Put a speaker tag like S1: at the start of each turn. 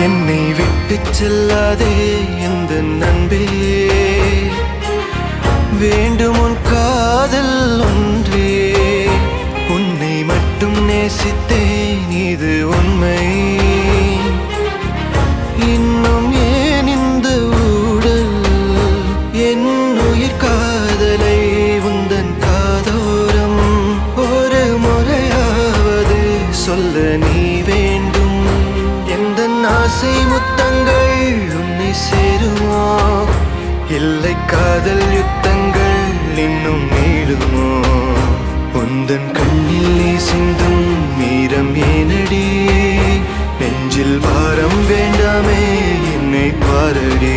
S1: என்னை விட்டு செல்லாதே எந்த நண்பே, வேண்டும் உன் காதல் ஒன்றே. உன்னை மட்டும் நேசித்தேன் இது உண்மை. இன்னும் ஏன் இந்த ஊடல் என் உயிர் காதலை உந்தன் காதோரம் ஒரு முறையாவது சொல்ல நீ வேண்டும். எந்த ஆசை முத்தங்கள் உன்னை சேருமோ, இல்லை காதல் யுத்தங்கள் இன்னும் நீளுமோ. உந்தன் கண்ணில் நீ சிந்தும் மீரம் ஏனடி, நெஞ்சில் பாரம் வேண்டாமே என்னை பாரடி.